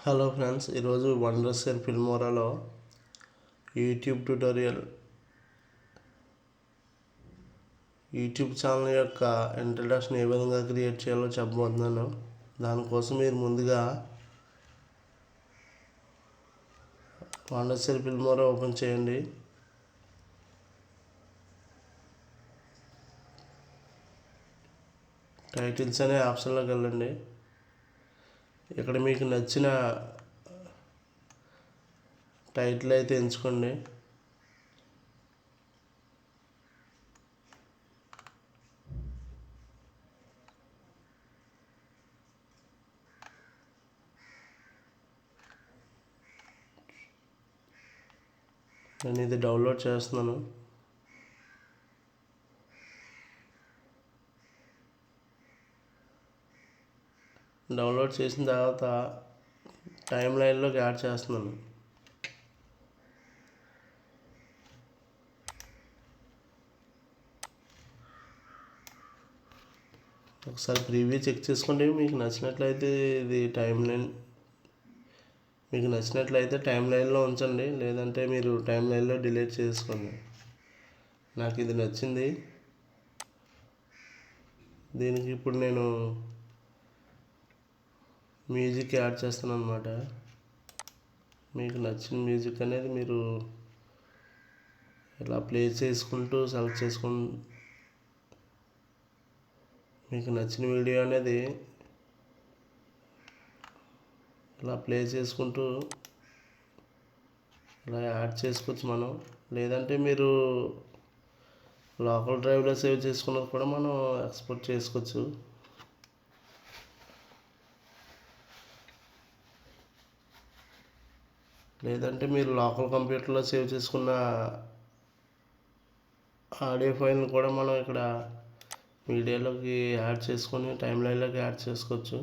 Hello friends, ఈరోజు వండర్షేర్ ఫిల్మోరాలో YouTube tutorial YouTube channel యొక్క introduction ఏ విధంగా క్రియేట్ చేయాలో చెప్పబోతున్నాను. దానికోసం మీరు ముందుగా వండర్షేర్ ఫిల్మోరా ఓపెన్ చేయండి. టైటిల్స్ అనే ఆప్షన్లోకి వెళ్ళండి. ఇక్కడ మీకు నచ్చిన టైటిల్ అయితే ఎంచుకోండి. నేను ఇది డౌన్లోడ్ చేస్తున్నాను. డౌన్లోడ్ చేసిన తర్వాత టైం లైన్లోకి యాడ్ చేస్తున్నాను. ఒకసారి ప్రీవ్యూ చెక్ చేసుకోండి. మీకు నచ్చినట్లయితే టైం లైన్లో ఉంచండి, లేదంటే మీరు టైం లైన్లో డిలీట్ చేసుకోండి. నాకు ఇది నచ్చింది. దీనికి ఇప్పుడు నేను మ్యూజిక్ యాడ్ చేస్తాను అన్నమాట. మీకు నచ్చిన మ్యూజిక్ అనేది మీరు ఇలా ప్లే చేసుకుంటూ సెలెక్ట్ మీకు నచ్చిన వీడియో అనేది ఇలా ప్లే చేసుకుంటూ ఇలా యాడ్ చేసుకోవచ్చు మనం. లేదంటే మీరు లోకల్ డ్రైవ్లో సేవ్ చేసుకున్నది కూడా మనం ఎక్స్పోర్ట్ చేసుకోవచ్చు. లేదంటే మీరు లోకల్ కంప్యూటర్లో సేవ్ చేసుకున్న ఆడియో ఫైల్ని కూడా మనం ఇక్కడ మీడియాలోకి యాడ్ చేసుకొని టైం లైన్లోకి యాడ్ చేసుకోవచ్చు.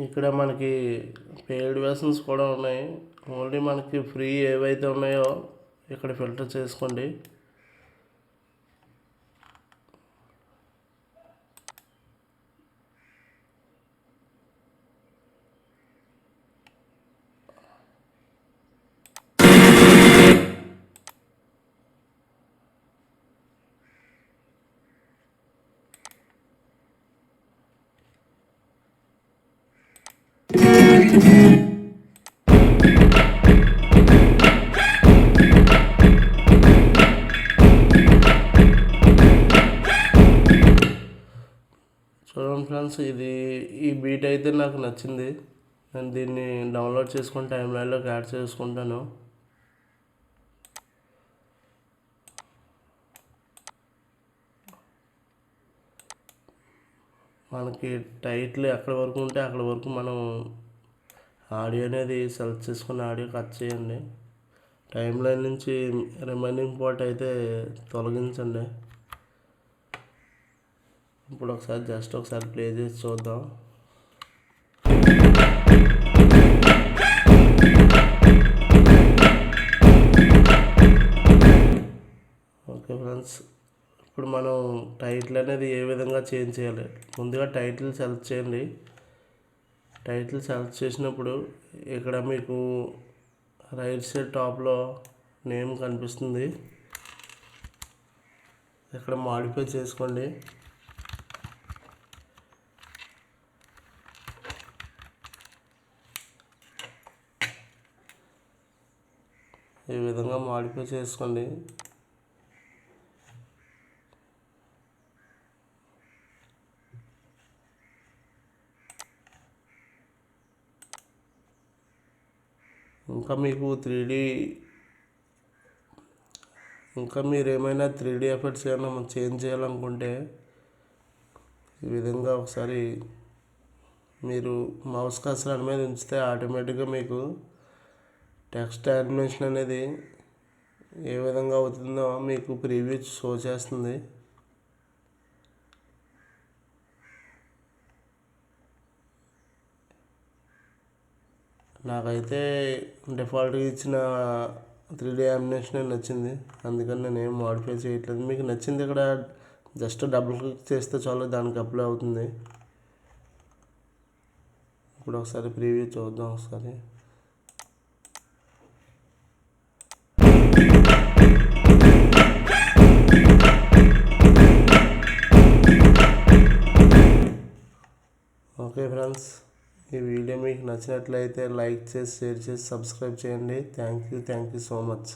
ఇక్కడ మనకి పెయిడ్ వెర్షన్స్ కూడా ఉన్నాయి. ఓన్లీ మనకి ఫ్రీ ఏవైతే ఉన్నాయో ఇక్కడ ఫిల్టర్ చేసుకోండి. ఫ్రెండ్స్, ఈ బీట్ అయితే నాకు నచ్చింది. నేను దీన్ని డౌన్లోడ్ చేసుకొని టైం లైన్లోకి యాడ్ చేసుకుంటాను. మనకి టైటిల్ ఎక్కడి వరకు ఉంటే అక్కడి వరకు మనం ఆడియో అనేది సెలెక్ట్ చేసుకుని ఆడియో కట్ చేయండి. టైం లైన్ నుంచి రిమైనింగ్ పార్ట్ అయితే తొలగించండి. ఇప్పుడు ఒకసారి ప్లే చేసి చూద్దాం. ఓకే ఫ్రెండ్స్, ఇప్పుడు మనం టైటిల్ అనేది ఏ విధంగా చేంజ్ చేయాలి? ముందుగా టైటిల్ సెలెక్ట్ చేయండి. టైటిల్ సెలెక్ట్ చేసినప్పుడు ఇక్కడ మీకు రైట్ సైడ్ టాప్లో నేమ్ కనిపిస్తుంది. ఇక్కడ మాడిఫై చేసుకోండి. ఈ విధంగా మాడిఫై చేసుకోండి. ఇంకా మీరు ఏమైనా 3D ఎఫెక్ట్స్ ఏమైనా చేంజ్ చేయాలనుకుంటే ఈ విధంగా ఒకసారి మీరు మౌస్ కర్సర్ మీద ఉంచితే ఆటోమేటిక్గా మీకు టెక్స్ట్ యానిమేషన్ అనేది ఏ విధంగా అవుతుందో మీకు ప్రీవ్యూ షో చేస్తుంది. నాకైతే డిఫాల్ట్గా ఇచ్చిన 3D యానిమేషన్ నచ్చింది, అందుకని నేను ఏం మాడిఫై చేయట్లేదు. మీకు నచ్చింది ఇక్కడ జస్ట్ డబుల్ క్లిక్ చేస్తే చాలు, దానికి అప్లై అవుతుంది. ఇప్పుడు ఒకసారి ప్రీవ్యూ చూద్దాం. ఒకసారి ఓకే ఫ్రెండ్స్, ఈ వీడియో మీకు నచ్చినట్లయితే లైక్ చేసి, షేర్ చేసి, సబ్స్క్రైబ్ చేయండి. Thank you so much.